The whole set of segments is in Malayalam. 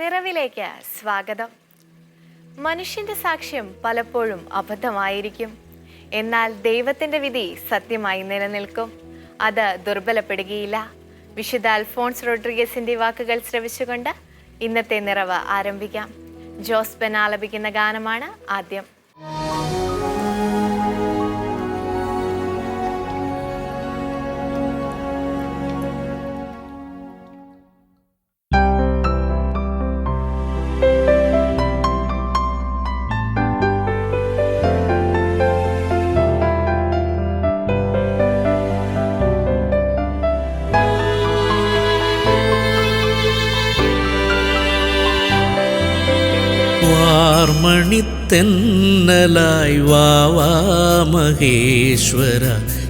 നിറവിലേക്ക് സ്വാഗതം. മനുഷ്യന്റെ സാക്ഷ്യം പലപ്പോഴും അബദ്ധമായിരിക്കും. എന്നാൽ ദൈവത്തിന്റെ വിധി സത്യമായി നിലനിൽക്കും. അത് ദുർബലപ്പെടുകയില്ല. വിശുദ്ധ അൽഫോൺസ് റോഡ്രിഗസിന്റെ വാക്കുകൾ ശ്രവിച്ചുകൊണ്ട് ഇന്നത്തെ നിറവ് ആരംഭിക്കാം. ജോസ് ബെൻ ആലപിക്കുന്ന ഗാനമാണ് ആദ്യം. വാർമണിത്തെന്നലായി വാവാ മഹേശ്വര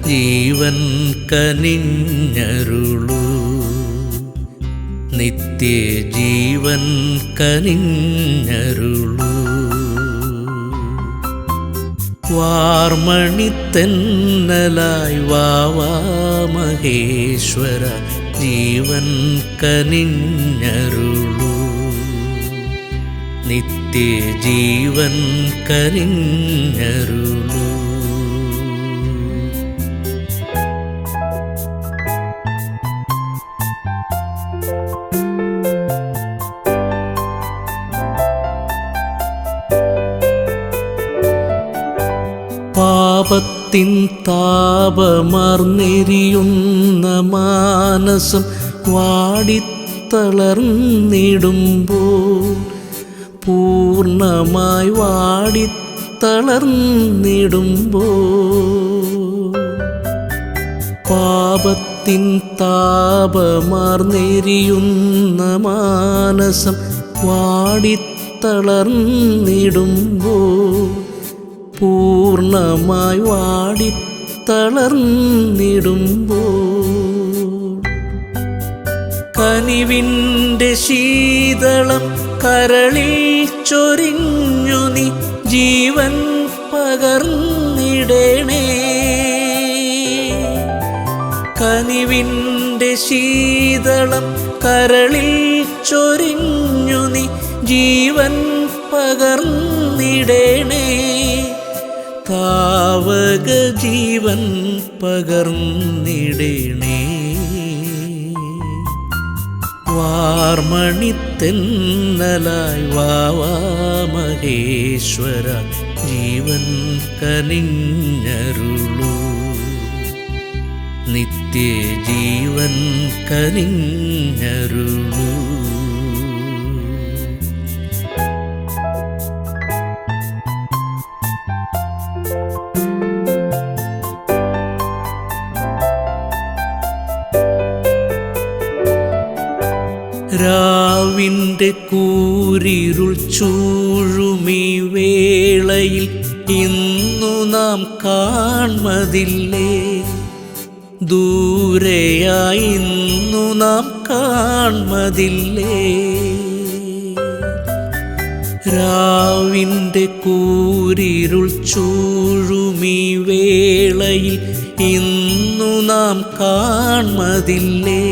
ജീവൻ കനിഞ്ഞരുളൂ, നിത്യജീവൻ കനിഞ്ഞരുളൂ. വാർമണിത്തെന്നലായി വാവാ മഹേശ്വര ജീവൻ കനിഞ്ഞരുളൂ, നിത്യജീവൻ കനിഞ്ഞരുളൂ. പാപത്തിൻ താപമാർന്നെരിയുന്ന മാനസം വാടിത്തളർന്നിടുമ്പോൾ, പൂർണ്ണമായി വാടിത്തളർന്നിടുമ്പോൾ, പാപത്തിൻ താപമാർന്നെരിയുന്ന മാനസം വാടിത്തളർന്നിടുമ്പോൾ, പൂർണ്ണമായി വാടിത്തളർന്നിടുമ്പോൾ, കനിവിൻ്റെ ശീതളം കരളിൽ ചൊരിഞ്ഞു നീ ജീവൻ പകർന്നിടണേ. കനിവിൻ്റെ ശീതളം കരളിൽ ചൊരിഞ്ഞു നീ ജീവൻ പകർന്നിടണേ. താവക ജീവൻ പകർന്നിടണേ. വാർമണിത്തെന്നലായി വാവാ മഹേശ്വര ജീവൻ കനിഞ്ഞരുളൂ, നിത്യജീവൻ കനിഞ്ഞരുളൂ. രാവിൻ്റെ കൂരിരുൾ ചൂഴുമീ വേളയിൽ ഇന്നു നാം കാൺമതില്ലേ, ദൂരെയായി ഇന്നു നാം കാൺമതില്ലേ. രാവിൻ്റെ കൂരിരുൾ ചൂഴുമീ വേളയിൽ ഇന്നു നാം കാൺമതില്ലേ,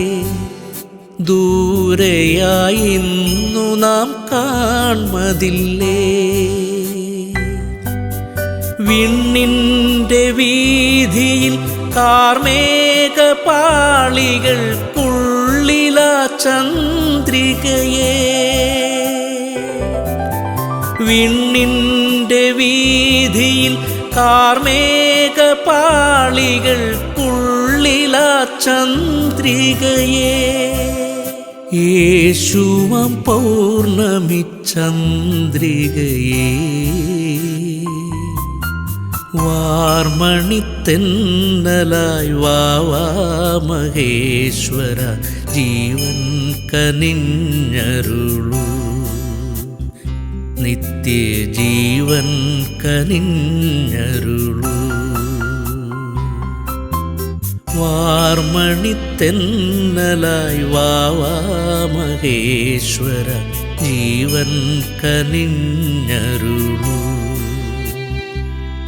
ദൂരെയായി ഇന്നു നാം കാൺമതില്ലേ. വിണ്ണിൻ്റെ വീതിയിൽ കാർമേഘപാളികൾക്കുള്ളിലാ ചന്ദ്രികയെ, വിണ്ണിൻ്റെ വീതിയിൽ കാർമേഘപാളികൾക്കുള്ളിലാ ചന്ദ്രികയെ, യേശുവം പൗർണമി ചന്ദ്രികയെ. വാർമണിത്തെന്നലായി വാവാ മഹേശ്വര ജീവൻ കനിഞ്ഞരുളൂ, നിത്യജീവൻ കനിഞ്ഞരുളൂ. വാർമണിത്തെന്നലായി വാവാ മഹേശ്വര ജീവൻ കനിഞ്ഞരുളൂ,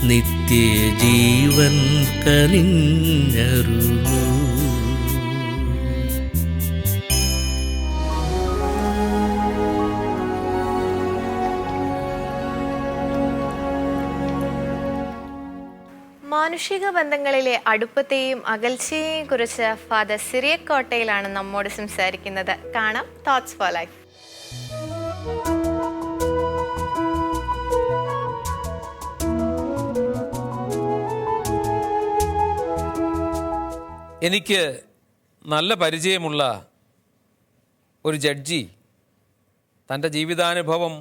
നിത്യജീവൻ കനിഞ്ഞരുളൂ. മാനുഷിക ബന്ധങ്ങളിലെ അടുപ്പത്തെയും അകൽച്ചയെയും കുറിച്ച് ഫാദർ സിറിയക്കോട്ടയിലാണ് നമ്മോട് സംസാരിക്കുന്നത്. കാണാം തോട്ട്സ് ഫോർ ലൈഫ്. എനിക്ക് നല്ല പരിചയമുള്ള ഒരു ജഡ്ജി തൻ്റെ ജീവിതാനുഭവം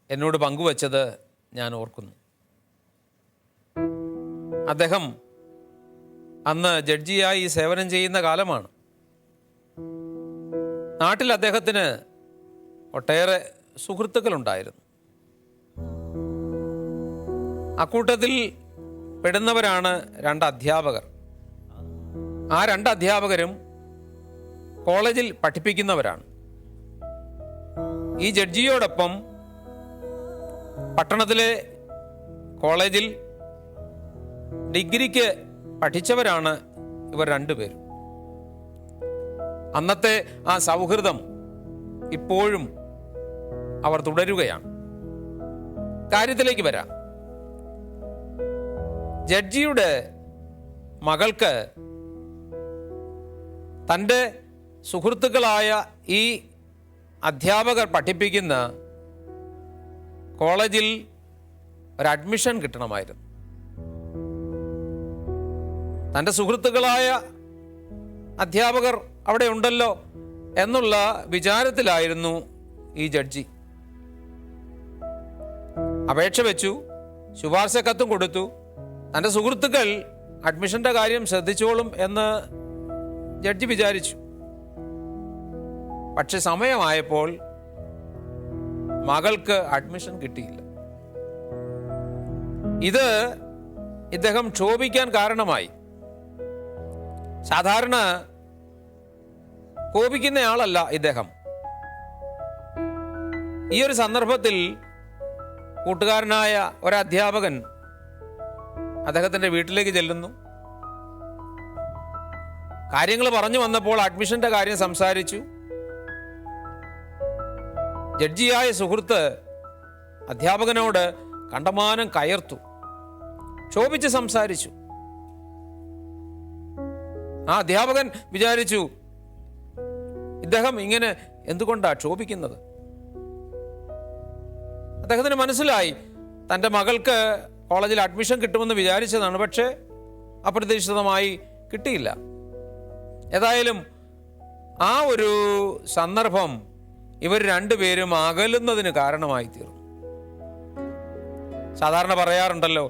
എന്നോട് പങ്കുവച്ചത് ഞാൻ ഓർക്കുന്നു. അദ്ദേഹം അന്ന് ജഡ്ജിയായി സേവനം ചെയ്യുന്ന കാലമാണ്. നാട്ടിൽ അദ്ദേഹത്തിന് ഒട്ടേറെ സുഹൃത്തുക്കളുണ്ടായിരുന്നു. അക്കൂട്ടത്തിൽ പെടുന്നവരാണ് 2 അധ്യാപകർ. ആ 2 അധ്യാപകരും കോളേജിൽ പഠിപ്പിക്കുന്നവരാണ്. ഈ ജഡ്ജിയോടൊപ്പം പട്ടണത്തിലെ കോളേജിൽ ഡിഗ്രിക്ക് പഠിച്ചവരാണ് ഇവർ 2 പേരും. അന്നത്തെ ആ സൗഹൃദം ഇപ്പോഴും അവർ തുടരുകയാണ്. കാര്യത്തിലേക്ക് വരാം. ജഡ്ജിയുടെ മകൾക്ക് തൻ്റെ സുഹൃത്തുക്കളായ ഈ അധ്യാപകർ പഠിപ്പിക്കുന്ന കോളേജിൽ ഒരു അഡ്മിഷൻ കിട്ടണമായിരുന്നു. തൻ്റെ സുഹൃത്തുക്കളായ അധ്യാപകർ അവിടെ ഉണ്ടല്ലോ എന്നുള്ള വിചാരത്തിലായിരുന്നു ഈ ജഡ്ജി. അപേക്ഷ വെച്ചു, ശുപാർശ കത്തും കൊടുത്തു. തൻ്റെ സുഹൃത്തുക്കൾ അഡ്മിഷൻ്റെ കാര്യം ശ്രദ്ധിച്ചോളും എന്ന് ജഡ്ജി വിചാരിച്ചു. പക്ഷെ സമയമായപ്പോൾ മകൾക്ക് അഡ്മിഷൻ കിട്ടിയില്ല. ഇത് ഇദ്ദേഹം ക്ഷോഭിക്കാൻ കാരണമായി. സാധാരണ കോപിക്കുന്നയാളല്ല ഇദ്ദേഹം. ഈ ഒരു സന്ദർഭത്തിൽ കൂട്ടുകാരനായ ഒരു അധ്യാപകൻ അദ്ദേഹത്തിൻ്റെ വീട്ടിലേക്ക് ചെല്ലുന്നു. കാര്യങ്ങൾ പറഞ്ഞു വന്നപ്പോൾ അഡ്മിഷന്റെ കാര്യം സംസാരിച്ചു. ജഡ്ജിയായ സുഹൃത്ത് അധ്യാപകനോട് കണ്ടമാനം കയർത്തു, ക്ഷോഭിച്ച് സംസാരിച്ചു. ആ അധ്യാപകൻ വിചാരിച്ചു, ഇദ്ദേഹം ഇങ്ങനെ എന്തുകൊണ്ടാണ് ക്ഷോഭിക്കുന്നത്? അദ്ദേഹത്തിന് മനസ്സിലായി, തൻ്റെ മകൾക്ക് കോളേജിൽ അഡ്മിഷൻ കിട്ടുമെന്ന് വിചാരിച്ചതാണ്, പക്ഷേ അപ്രതീക്ഷിതമായി കിട്ടിയില്ല. ഏതായാലും ആ ഒരു സന്ദർഭം ഇവർ 2 പേരും അകലുന്നതിന് കാരണമായി തീർന്നു. സാധാരണ പറയാറുണ്ടല്ലോ,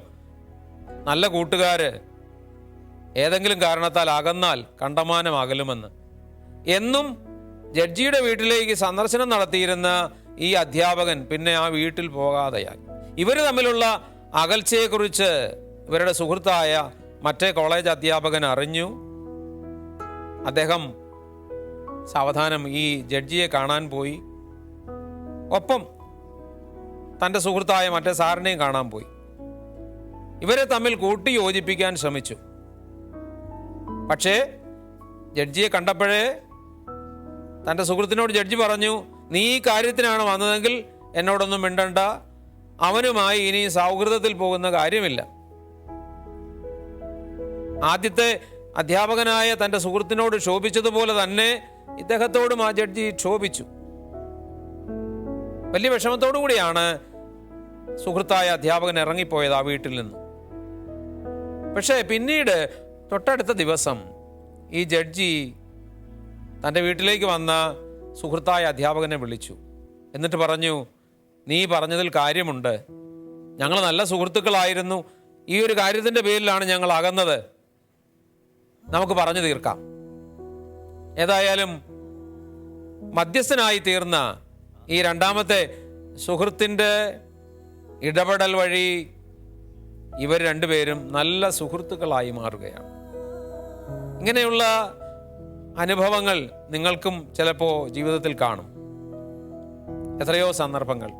നല്ല കൂട്ടുകാര് ഏതെങ്കിലും കാരണത്താൽ അകന്നാൽ കണ്ടമാനം അകലുമെന്ന്. എന്നും ജഡ്ജിയുടെ വീട്ടിലേക്ക് സന്ദർശനം നടത്തിയിരുന്ന ഈ അധ്യാപകൻ പിന്നെ ആ വീട്ടിൽ പോകാതെയായി. ഇവർ തമ്മിലുള്ള അകൽച്ചയെക്കുറിച്ച് ഇവരുടെ സുഹൃത്തായ മറ്റേ കോളേജ് അധ്യാപകൻ അറിഞ്ഞു. അദ്ദേഹം സാവധാനം ഈ ജഡ്ജിയെ കാണാൻ പോയി. ഒപ്പം തൻ്റെ സുഹൃത്തായ മറ്റേ സാറിനെയും കാണാൻ പോയി. ഇവരെ തമ്മിൽ കൂട്ടി യോജിപ്പിക്കാൻ ശ്രമിച്ചു. പക്ഷേ ജഡ്ജിയെ കണ്ടപ്പോഴേ തൻ്റെ സുഹൃത്തിനോട് ജഡ്ജി പറഞ്ഞു, നീ ഈ കാര്യത്തിനാണ് വന്നതെങ്കിൽ എന്നോടൊന്നും മിണ്ടണ്ട, അവനുമായി ഇനി സൗഹൃദത്തിൽ പോകുന്ന കാര്യമില്ല. ആദ്യത്തെ അധ്യാപകനായ തൻ്റെ സുഹൃത്തിനോട് ക്ഷോഭിച്ചതുപോലെ തന്നെ ഇദ്ദേഹത്തോടും ആ ജഡ്ജി ക്ഷോഭിച്ചു. വലിയ വിഷമത്തോടു കൂടിയാണ് സുഹൃത്തായ അധ്യാപകൻ ഇറങ്ങിപ്പോയത് ആ വീട്ടിൽ നിന്ന്. പക്ഷേ പിന്നീട് തൊട്ടടുത്ത ദിവസം ഈ ജഡ്ജി തൻ്റെ വീട്ടിലേക്ക് വന്ന സുഹൃത്തായ അധ്യാപകനെ വിളിച്ചു. എന്നിട്ട് പറഞ്ഞു, നീ പറഞ്ഞതിൽ കാര്യമുണ്ട്. ഞങ്ങൾ നല്ല സുഹൃത്തുക്കളായിരുന്നു. ഈ ഒരു കാര്യത്തിൻ്റെ പേരിലാണ് ഞങ്ങൾ അകന്നത്. നമുക്ക് പറഞ്ഞു തീർക്കാം. ഏതായാലും മധ്യസ്ഥനായി തീർന്ന ഈ 2ാമത്തെ സുഹൃത്തിൻ്റെ ഇടപെടൽ വഴി ഇവർ 2 പേരും നല്ല സുഹൃത്തുക്കളായി മാറുകയാണ്. ഇങ്ങനെയുള്ള അനുഭവങ്ങൾ നിങ്ങൾക്കും ചിലപ്പോൾ ജീവിതത്തിൽ കാണും. എത്രയോ സന്ദർഭങ്ങൾ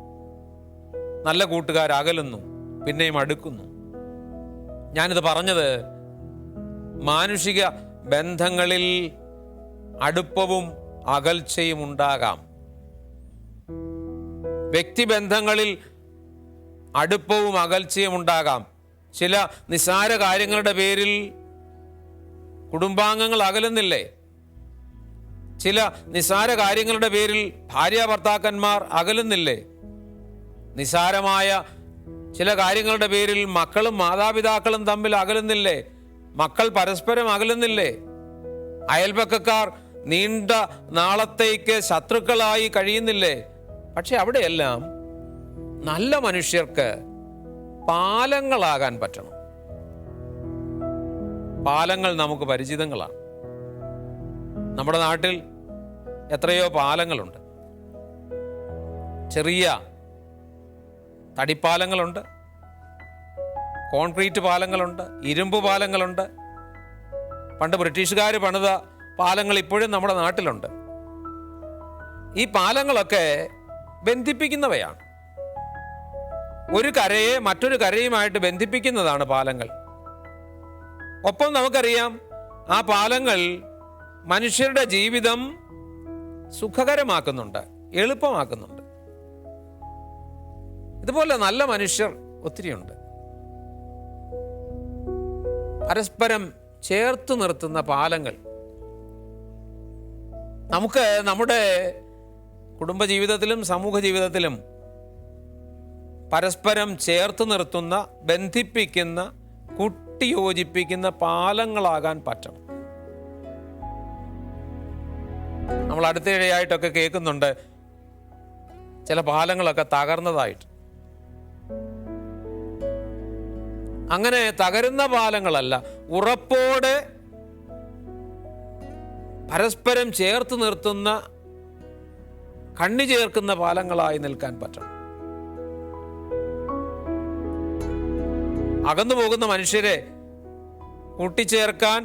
നല്ല കൂട്ടുകാരകലുന്നു, പിന്നെയും അടുക്കുന്നു. ഞാനിത് പറഞ്ഞത് മാനുഷിക ബന്ധങ്ങളിൽ അടുപ്പവും അകൽച്ചയും ഉണ്ടാകാം. വ്യക്തിബന്ധങ്ങളിൽ അടുപ്പവും അകൽച്ചയും ഉണ്ടാകാം. ചില നിസ്സാര കാര്യങ്ങളുടെ പേരിൽ കുടുംബാംഗങ്ങൾ അകലുന്നില്ലേ? ചില നിസ്സാര കാര്യങ്ങളുടെ പേരിൽ ഭാര്യ ഭർത്താക്കന്മാർ അകലുന്നില്ലേ? നിസ്സാരമായ ചില കാര്യങ്ങളുടെ പേരിൽ മക്കളും മാതാപിതാക്കളും തമ്മിൽ അകലുന്നില്ലേ? മക്കൾ പരസ്പരം അകലുന്നില്ലേ? അയൽപക്കക്കാർ നീണ്ട നാളത്തേക്ക് ശത്രുക്കളായി കഴിയുന്നില്ലേ? പക്ഷെ അവിടെയെല്ലാം നല്ല മനുഷ്യർക്ക് പാലങ്ങളാകാൻ പറ്റണം. പാലങ്ങൾ നമുക്ക് പരിചിതങ്ങളാണ്. നമ്മുടെ നാട്ടിൽ എത്രയോ പാലങ്ങളുണ്ട്. ചെറിയ തടിപ്പാലങ്ങളുണ്ട്, കോൺക്രീറ്റ് പാലങ്ങളുണ്ട്, ഇരുമ്പ് പാലങ്ങളുണ്ട്. പണ്ട് ബ്രിട്ടീഷുകാർ പണിത പാലങ്ങൾ ഇപ്പോഴും നമ്മുടെ നാട്ടിലുണ്ട്. ഈ പാലങ്ങളൊക്കെ ബന്ധിപ്പിക്കുന്നവയാണ്. ഒരു കരയെ മറ്റൊരു കരയുമായിട്ട് ബന്ധിപ്പിക്കുന്നതാണ് പാലങ്ങൾ. ഒപ്പം നമുക്കറിയാം, ആ പാലങ്ങൾ മനുഷ്യരുടെ ജീവിതം സുഖകരമാക്കുന്നുണ്ട്, എളുപ്പമാക്കുന്നുണ്ട്. ഇതുപോലെ നല്ല മനുഷ്യർ ഒത്തിരിയുണ്ട്. പരസ്പരം ചേർത്ത് നിർത്തുന്ന പാലങ്ങൾ നമുക്ക് നമ്മുടെ കുടുംബജീവിതത്തിലും സമൂഹ ജീവിതത്തിലും പരസ്പരം ചേർത്ത് നിർത്തുന്ന, ബന്ധിപ്പിക്കുന്ന, കൂട്ടിയോജിപ്പിക്കുന്ന പാലങ്ങളാകാൻ പറ്റണം. നമ്മൾ അടുത്തിടെയായിട്ടൊക്കെ കേൾക്കുന്നുണ്ട് ചില പാലങ്ങളൊക്കെ തകർന്നതായിട്ട്. അങ്ങനെ തകരുന്ന പാലങ്ങളല്ല, ഉറപ്പോടെ പരസ്പരം ചേർത്ത് നിർത്തുന്ന, കണ്ണി ചേർക്കുന്ന പാലങ്ങളായി നിൽക്കാൻ പറ്റണം. അകന്നു പോകുന്ന മനുഷ്യരെ കൂട്ടിച്ചേർക്കാൻ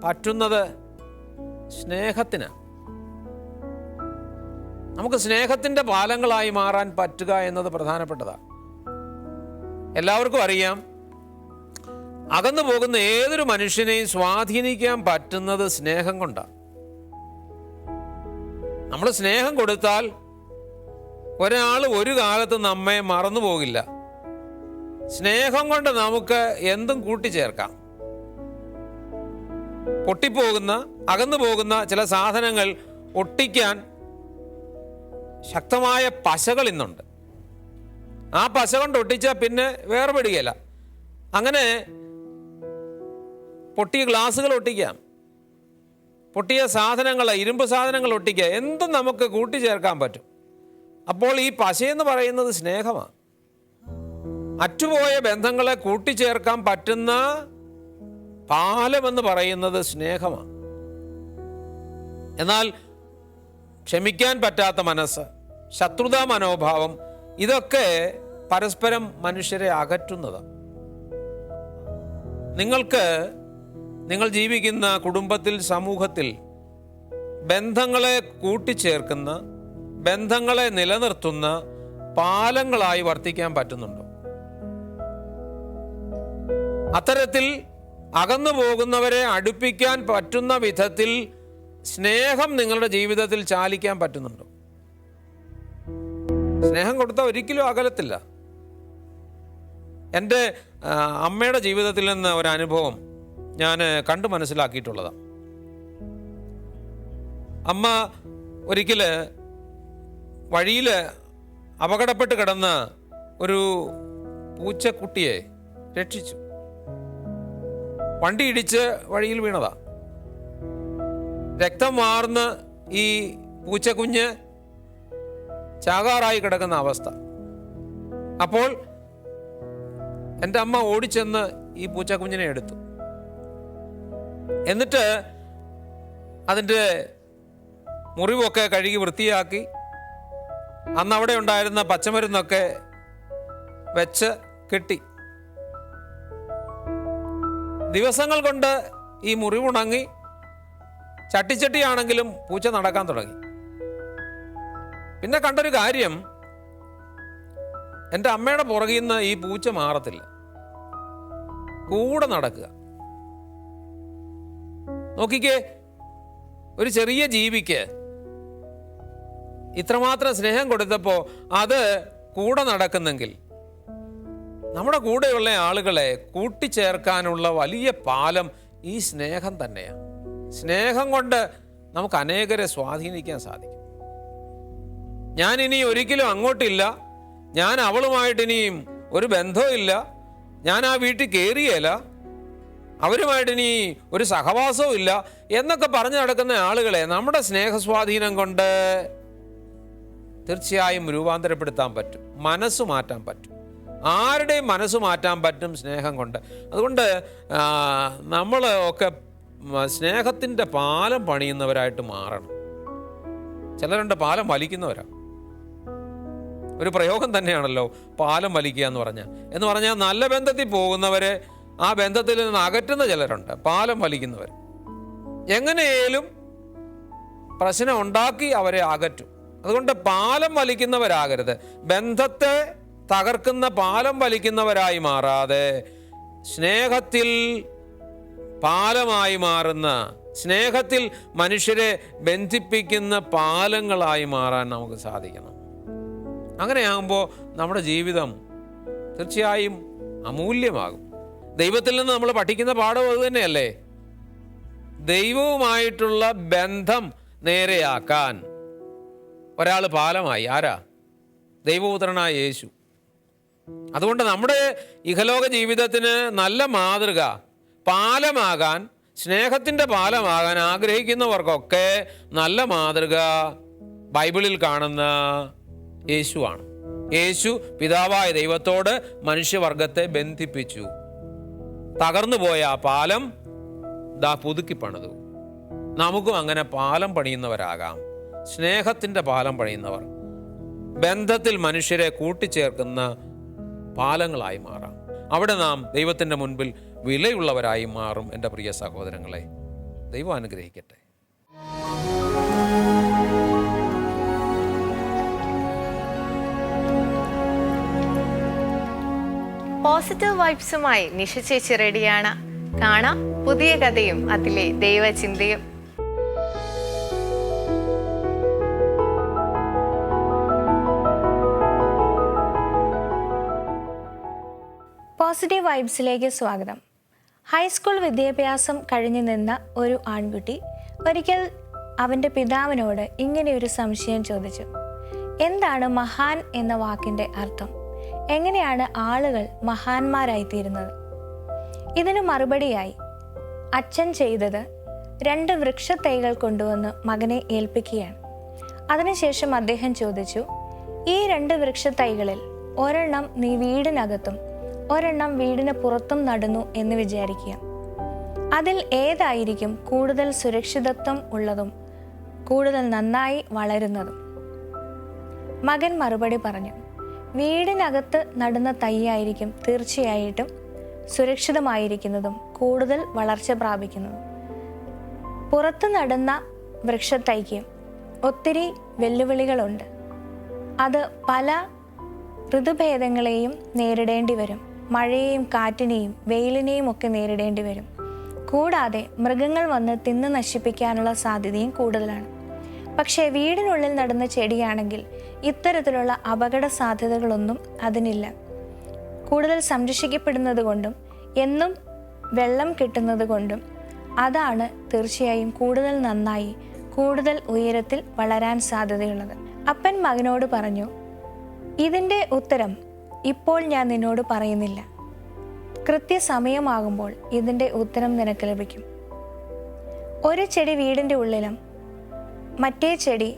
പറ്റുന്നത് സ്നേഹത്തിന്. നമുക്ക് സ്നേഹത്തിൻ്റെ പാലങ്ങളായി മാറാൻ പറ്റുക എന്നത് പ്രധാനപ്പെട്ടതാണ്. എല്ലാവർക്കും അറിയാം, അകന്നു പോകുന്ന ഏതൊരു മനുഷ്യനെയും സ്വാധീനിക്കാൻ പറ്റുന്നത് സ്നേഹം കൊണ്ടാണ്. നമ്മൾ സ്നേഹം കൊടുത്താൽ ഒരാൾ ഒരു കാലത്ത് നമ്മെ മറന്നു പോകില്ല. സ്നേഹം കൊണ്ട് നമുക്ക് എന്തും കൂട്ടിച്ചേർക്കാം. പൊട്ടിപ്പോകുന്ന, അകന്നു പോകുന്ന ചില സാധനങ്ങൾ ഒട്ടിക്കാൻ ശക്തമായ പശകൾ ഇന്നുണ്ട്. ആ പശ കൊണ്ട് ഒട്ടിച്ചാൽ പിന്നെ വേർപെടുകയില്ല. അങ്ങനെ പൊട്ടിയ ഗ്ലാസുകൾ ഒട്ടിക്കാം, പൊട്ടിയ സാധനങ്ങൾ, ഇരുമ്പ് സാധനങ്ങൾ ഒട്ടിക്കുക, എന്തും നമുക്ക് കൂട്ടിച്ചേർക്കാൻ പറ്റും. അപ്പോൾ ഈ പശയെന്ന് പറയുന്നത് സ്നേഹമാണ്. അറ്റുപോയ ബന്ധങ്ങളെ കൂട്ടിച്ചേർക്കാൻ പറ്റുന്ന പാലമെന്ന് പറയുന്നത് സ്നേഹമാണ്. എന്നാൽ ക്ഷമിക്കാൻ പറ്റാത്ത മനസ്സ്, ശത്രുതാ മനോഭാവം, ഇതൊക്കെ പരസ്പരം മനുഷ്യരെ അകറ്റുന്നതാണ്. നിങ്ങൾ ജീവിക്കുന്ന കുടുംബത്തിൽ, സമൂഹത്തിൽ ബന്ധങ്ങളെ കൂട്ടിച്ചേർക്കുന്ന, ബന്ധങ്ങളെ നിലനിർത്തുന്ന പാലങ്ങളായി വർത്തിക്കാൻ പറ്റുന്നുണ്ടോ? അത്തരത്തിൽ അകന്നു പോകുന്നവരെ അടുപ്പിക്കാൻ പറ്റുന്ന വിധത്തിൽ സ്നേഹം നിങ്ങളുടെ ജീവിതത്തിൽ ചാലിക്കാൻ പറ്റുന്നുണ്ടോ? സ്നേഹം കൊടുത്താൽ ഒരിക്കലും അകലത്തില്ല. എൻ്റെ അമ്മയുടെ ജീവിതത്തിൽ നിന്ന് ഒരനുഭവം ഞാൻ കണ്ടു മനസ്സിലാക്കിയിട്ടുള്ളതാണ്. അമ്മ ഒരിക്കൽ വഴിയിൽ അപകടപ്പെട്ട് കിടന്ന ഒരു പൂച്ചക്കുട്ടിയെ രക്ഷിച്ചു. വണ്ടി ഇടിച്ച് വഴിയിൽ വീണതാ. രക്തം വാർന്ന് ഈ പൂച്ചക്കുഞ്ഞ് ചാകാറായി കിടക്കുന്ന അവസ്ഥ. അപ്പോൾ എൻ്റെ അമ്മ ഓടിച്ചെന്ന് ഈ പൂച്ചക്കുഞ്ഞിനെ എടുത്തു. എന്നിട്ട് അതിൻ്റെ മുറിവൊക്കെ കഴുകി വൃത്തിയാക്കി അന്ന് അവിടെ ഉണ്ടായിരുന്ന പച്ചമരുന്നൊക്കെ വെച്ച് കെട്ടി. ദിവസങ്ങൾ കൊണ്ട് ഈ മുറിവുണങ്ങി ചട്ടിച്ചട്ടിയാണെങ്കിലും പൂച്ച നടക്കാൻ തുടങ്ങി. പിന്നെ കണ്ടൊരു കാര്യം, എൻ്റെ അമ്മയുടെ പുറകിൽ നിന്ന് ഈ പൂച്ച മാറത്തില്ല, കൂടെ നടക്കുക. നോക്കിക്കേ, ഒരു ചെറിയ ജീവിക്ക് ഇത്രമാത്രം സ്നേഹം കൊടുത്തപ്പോൾ അത് കൂടെ നടക്കുന്നെങ്കിൽ നമ്മുടെ കൂടെയുള്ള ആളുകളെ കൂട്ടിച്ചേർക്കാനുള്ള വലിയ പാലം ഈ സ്നേഹം തന്നെയാണ്. സ്നേഹം കൊണ്ട് നമുക്ക് അനേകരെ സ്വാധീനിക്കാൻ സാധിക്കും. ഞാൻ ഇനി ഒരിക്കലും അങ്ങോട്ടില്ല, ഞാൻ അവളുമായിട്ട് ഇനിയും ഒരു ബന്ധവുമില്ല, ഞാൻ ആ വീട്ടിൽ കയറിയല്ല, അവരുമായിട്ട് ഇനി ഒരു സഹവാസവും ഇല്ല എന്നൊക്കെ പറഞ്ഞു നടക്കുന്ന ആളുകളെ നമ്മുടെ സ്നേഹസ്വാധീനം കൊണ്ട് തീർച്ചയായും രൂപാന്തരപ്പെടുത്താൻ പറ്റും, മനസ്സ് മാറ്റാൻ പറ്റും. ആരുടെയും മനസ്സ് മാറ്റാൻ പറ്റും സ്നേഹം കൊണ്ട്. അതുകൊണ്ട് നമ്മൾ ഒക്കെ സ്നേഹത്തിൻ്റെ പാലം പണിയുന്നവരായിട്ട് മാറണം. ചിലരുണ്ട് പാലം വലിക്കുന്നവരാണ്. ഒരു പ്രയോഗം തന്നെയാണല്ലോ പാലം വലിക്കുക എന്ന് പറഞ്ഞാൽ നല്ല ബന്ധത്തിൽ പോകുന്നവരെ ആ ബന്ധത്തിൽ നിന്ന് അകറ്റുന്ന ചിലരുണ്ട്, പാലം വലിക്കുന്നവർ. എങ്ങനെയും പ്രശ്നം ഉണ്ടാക്കി അവരെ അകറ്റും. അതുകൊണ്ട് പാലം വലിക്കുന്നവരാകരുത്. ബന്ധത്തെ തകർക്കുന്ന പാലം വലിക്കുന്നവരായി മാറാതെ സ്നേഹത്തിൽ പാലമായി മാറുന്ന, സ്നേഹത്തിൽ മനുഷ്യരെ ബന്ധിപ്പിക്കുന്ന പാലങ്ങളായി മാറാൻ നമുക്ക് സാധിക്കണം. അങ്ങനെയാകുമ്പോൾ നമ്മുടെ ജീവിതം തീർച്ചയായും അമൂല്യമാകും. ദൈവത്തിൽ നിന്ന് നമ്മൾ പഠിക്കുന്ന പാഠം അത് തന്നെയല്ലേ? ദൈവവുമായിട്ടുള്ള ബന്ധം നേരെയാക്കാൻ ഒരാൾ പാലമായി. ആരാ? ദൈവപുത്രനായ യേശു. അതുകൊണ്ട് നമ്മുടെ ഇഹലോക ജീവിതത്തിന് നല്ല മാതൃക, പാലമാകാൻ, സ്നേഹത്തിൻ്റെ പാലമാകാൻ ആഗ്രഹിക്കുന്നവർക്കൊക്കെ നല്ല മാതൃക ബൈബിളിൽ കാണുന്ന യേശുവാണ്. യേശു പിതാവായ ദൈവത്തോട് മനുഷ്യവർഗത്തെ ബന്ധിപ്പിച്ചു. തകർന്നു പോയ ആ പാലം പുതുക്കി പണിതു. നമുക്കും അങ്ങനെ പാലം പണിയുന്നവരാകാം. സ്നേഹത്തിൻ്റെ പാലം പണിയുന്നവർ, ബന്ധത്തിൽ മനുഷ്യരെ കൂട്ടിച്ചേർക്കുന്ന പാലങ്ങളായി മാറാം. അവിടെ നാം ദൈവത്തിൻ്റെ മുൻപിൽ വിലയുള്ളവരായി മാറും. എൻ്റെ പ്രിയ സഹോദരങ്ങളെ, ദൈവം അനുഗ്രഹിക്കട്ടെ. പോസിറ്റീവ് വൈബ്സുമായി നിഷ ചേച്ചി റെഡിയാണ്. കാണാം പുതിയ കഥയും അതിലെ ദൈവചിന്തയും. പോസിറ്റീവ് വൈബ്സിലേക്ക് സ്വാഗതം. ഹൈസ്കൂൾ വിദ്യാഭ്യാസം കഴിഞ്ഞു നിന്ന ഒരു ആൺകുട്ടി ഒരിക്കൽ അവൻ്റെ പിതാവിനോട് ഇങ്ങനെയൊരു സംശയം ചോദിച്ചു. എന്താണ് മഹാൻ എന്ന വാക്കിൻ്റെ അർത്ഥം? എങ്ങനെയാണ് ആളുകൾ മഹാന്മാരായിത്തീരുന്നത്? ഇതിന് മറുപടിയായി അച്ഛൻ ചെയ്തത് 2 വൃക്ഷത്തൈകൾ കൊണ്ടുവന്ന് മകനെ ഏൽപ്പിക്കുകയാണ്. അതിനുശേഷം അദ്ദേഹം ചോദിച്ചു, ഈ 2 വൃക്ഷത്തൈകളിൽ ഒരെണ്ണം നീ വീടിനകത്തും ഒരെണ്ണം വീടിന് പുറത്തും നടുന്നു എന്ന് വിചാരിക്കുക. അതിൽ ഏതായിരിക്കും കൂടുതൽ സുരക്ഷിതത്വം ഉള്ളതും കൂടുതൽ നന്നായി വളരുന്നതും? മകൻ മറുപടി പറഞ്ഞു, വീടിനകത്ത് നടുന്ന തൈയായിരിക്കും തീർച്ചയായിട്ടും സുരക്ഷിതമായിരിക്കുന്നതും കൂടുതൽ വളർച്ച പ്രാപിക്കുന്നതും. പുറത്ത് നടുന്ന വൃക്ഷത്തൈക്ക് ഒത്തിരി വെല്ലുവിളികളുണ്ട്. അത് പല ഋതുഭേദങ്ങളെയും നേരിടേണ്ടി വരും. മഴയെയും കാറ്റിനെയും വെയിലിനെയും ഒക്കെ നേരിടേണ്ടി വരും. കൂടാതെ മൃഗങ്ങൾ വന്ന് തിന്ന് നശിപ്പിക്കാനുള്ള സാധ്യതയും കൂടുതലാണ്. പക്ഷേ വീടിനുള്ളിൽ നടുന്ന ചെടിയാണെങ്കിൽ ഇത്തരത്തിലുള്ള അപകട സാധ്യതകളൊന്നും അതിനില്ല. കൂടുതൽ സംരക്ഷിക്കപ്പെടുന്നത് കൊണ്ടും എന്നും വെള്ളം കിട്ടുന്നത് കൊണ്ടും അതാണ് തീർച്ചയായും കൂടുതൽ നന്നായി കൂടുതൽ ഉയരത്തിൽ വളരാൻ സാധ്യതയുള്ളത്. അപ്പൻ മകനോട് പറഞ്ഞു, ഇതിൻ്റെ ഉത്തരം ഇപ്പോൾ ഞാൻ നിന്നോട് പറയുന്നില്ല. കൃത്യസമയമാകുമ്പോൾ ഇതിൻ്റെ ഉത്തരം നിനക്ക് ലഭിക്കും. ഒരു ചെടി വീടിൻ്റെ ഉള്ളിലും മറ്റേ ചെടി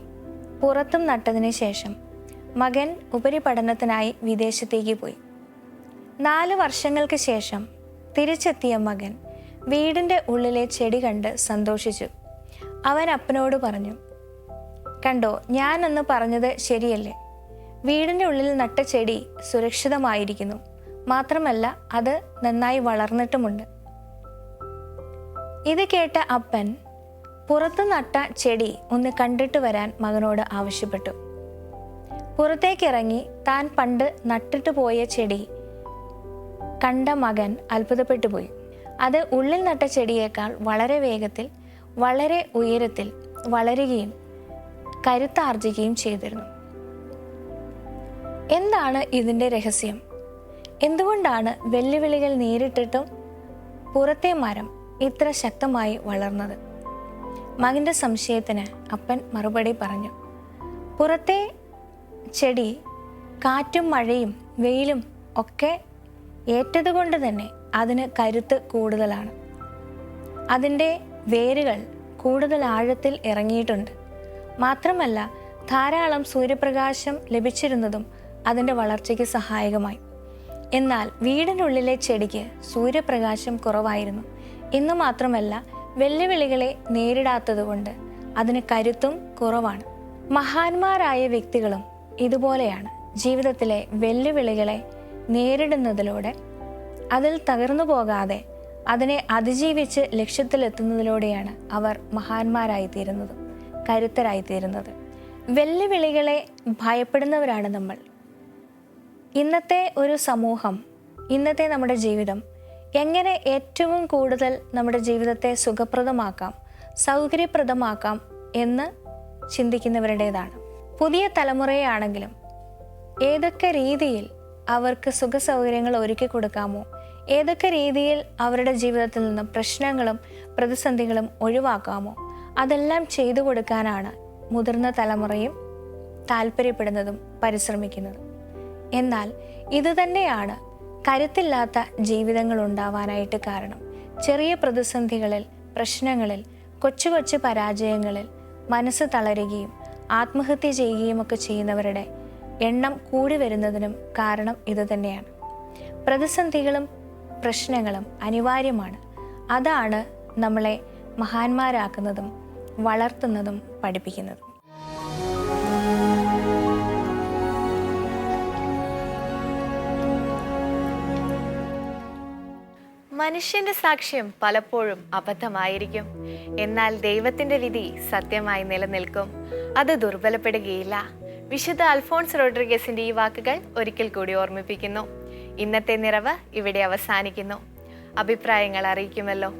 പുറത്തും നട്ടതിന് ശേഷം മകൻ ഉപരിപഠനത്തിനായി വിദേശത്തേക്ക് പോയി. 4 വർഷങ്ങൾക്ക് ശേഷം തിരിച്ചെത്തിയ മകൻ വീടിൻ്റെ ഉള്ളിലെ ചെടി കണ്ട് സന്തോഷിച്ചു. അവൻ അപ്പനോട് പറഞ്ഞു, കണ്ടോ, ഞാൻ അന്ന് പറഞ്ഞത് ശരിയല്ലേ? വീടിൻ്റെ ഉള്ളിൽ നട്ട ചെടി സുരക്ഷിതമായിരിക്കുന്നു. മാത്രമല്ല അത് നന്നായി വളർന്നിട്ടുമുണ്ട്. ഇത് കേട്ട അപ്പൻ പുറത്ത് നട്ട ചെടി ഒന്ന് കണ്ടിട്ട് വരാൻ മകനോട് ആവശ്യപ്പെട്ടു. പുറത്തേക്കിറങ്ങി താൻ പണ്ട് നട്ടിട്ട് പോയ ചെടി കണ്ട മകൻ അത്ഭുതപ്പെട്ടു പോയി. അത് ഉള്ളിൽ നട്ട ചെടിയേക്കാൾ വളരെ വേഗത്തിൽ വളരെ ഉയരത്തിൽ വളരുകയും കരുത്താർജിക്കുകയും ചെയ്തിരുന്നു. എന്താണ് ഇതിൻ്റെ രഹസ്യം? എന്തുകൊണ്ടാണ് വെല്ലുവിളികൾ നേരിട്ടിട്ടും പുറത്തെ മരം ഇത്ര ശക്തമായി വളർന്നത്? മകൻ്റെ സംശയത്തിന് അപ്പൻ മറുപടി പറഞ്ഞു. പുറത്തെ ചെടി കാറ്റും മഴയും വെയിലും ഒക്കെ ഏറ്റതുകൊണ്ട് തന്നെ അതിന് കരുത്ത് കൂടുതലാണ്. അതിൻ്റെ വേരുകൾ കൂടുതൽ ആഴത്തിൽ ഇറങ്ങിയിട്ടുണ്ട്. മാത്രമല്ല, ധാരാളം സൂര്യപ്രകാശം ലഭിച്ചിരുന്നതും അതിൻ്റെ വളർച്ചയ്ക്ക് സഹായകമായി. എന്നാൽ വീടിനുള്ളിലെ ചെടിക്ക് സൂര്യപ്രകാശം കുറവായിരുന്നു എന്ന് മാത്രമല്ല, വെല്ലുവിളികളെ നേരിടാത്തതുകൊണ്ട് അതിന് കരുത്തും കുറവാണ്. മഹാന്മാരായ വ്യക്തികളും ഇതുപോലെയാണ്. ജീവിതത്തിലെ വെല്ലുവിളികളെ നേരിടുന്നതിലൂടെ അതിൽ തകർന്നു പോകാതെ അതിനെ അതിജീവിച്ച് ലക്ഷ്യത്തിലെത്തുന്നതിലൂടെയാണ് അവർ മഹാന്മാരായിത്തീരുന്നത്, കരുത്തരായിത്തീരുന്നത്. വെല്ലുവിളികളെ ഭയപ്പെടുന്നവരാണ് നമ്മൾ. ഇന്നത്തെ ഒരു സമൂഹം, ഇന്നത്തെ നമ്മുടെ ജീവിതം എങ്ങനെ ഏറ്റവും കൂടുതൽ നമ്മുടെ ജീവിതത്തെ സുഖപ്രദമാക്കാം, സൗകര്യപ്രദമാക്കാം എന്ന് ചിന്തിക്കുന്നവരുടേതാണ്. പുതിയ തലമുറയാണെങ്കിലും ഏതൊക്കെ രീതിയിൽ അവർക്ക് സുഖസൗകര്യങ്ങൾ ഒരുക്കി കൊടുക്കാമോ, ഏതൊക്കെ രീതിയിൽ അവരുടെ ജീവിതത്തിൽ നിന്ന് പ്രശ്നങ്ങളും പ്രതിസന്ധികളും ഒഴിവാക്കാമോ, അതെല്ലാം ചെയ്തു കൊടുക്കാനാണ് മുതിർന്ന തലമുറയും താല്പര്യപ്പെടുന്നതും പരിശ്രമിക്കുന്നതും. എന്നാൽ ഇതുതന്നെയാണ് കരുത്തില്ലാത്ത ജീവിതങ്ങൾ ഉണ്ടാവാനായിട്ട് കാരണം. ചെറിയ പ്രതിസന്ധികളിൽ, പ്രശ്നങ്ങളിൽ, കൊച്ചു കൊച്ചു പരാജയങ്ങളിൽ മനസ്സ് തളരുകയും ആത്മഹത്യ ചെയ്യുകയും ഒക്കെ ചെയ്യുന്നവരുടെ എണ്ണം കൂടി വരുന്നതിനും കാരണം ഇതുതന്നെയാണ്. പ്രതിസന്ധികളും പ്രശ്നങ്ങളും അനിവാര്യമാണ്. അതാണ് നമ്മളെ മഹാന്മാരാക്കുന്നതും വളർത്തുന്നതും പഠിപ്പിക്കുന്നതും. മനുഷ്യന്റെ സാക്ഷ്യം പലപ്പോഴും അബദ്ധമായിരിക്കും. എന്നാൽ ദൈവത്തിന്റെ വിധി സത്യമായി നിലനിൽക്കും. അത് ദുർബലപ്പെടുകയില്ല. വിശുദ്ധ അൽഫോൺസ് റോഡ്രിഗസിന്റെ ഈ വാക്കുകൾ ഒരിക്കൽ കൂടി ഓർമ്മിപ്പിക്കുന്നു. ഇന്നത്തെ നിറവ് ഇവിടെ അവസാനിക്കുന്നു. അഭിപ്രായങ്ങൾ അറിയിക്കുമല്ലോ.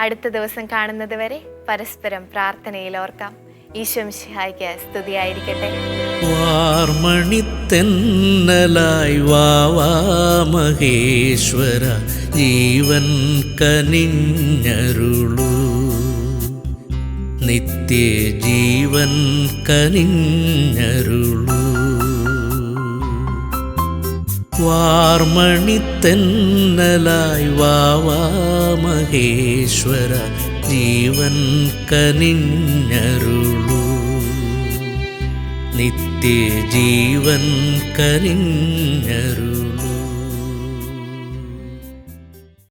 അടുത്ത ദിവസം കാണുന്നത് വരെ പരസ്പരം പ്രാർത്ഥനയിൽ ഓർക്കാം. ഈശോ മിശിഹായ്ക്ക് സ്തുതിയായിരിക്കട്ടെ. വാർമണിത്തെന്നലായി വാവാ മഹേശ്വര ജീവൻ കനിഞ്ഞരുളൂ, നിത്യജീവൻ കനിഞ്ഞരുളൂ. വാർമണിത്തെന്നലായി വാവാ മഹേശ്വര ജീവൻ കനിഞ്ഞരുളൂ, നിത്യജീവൻ കനിഞ്ഞരുളൂ.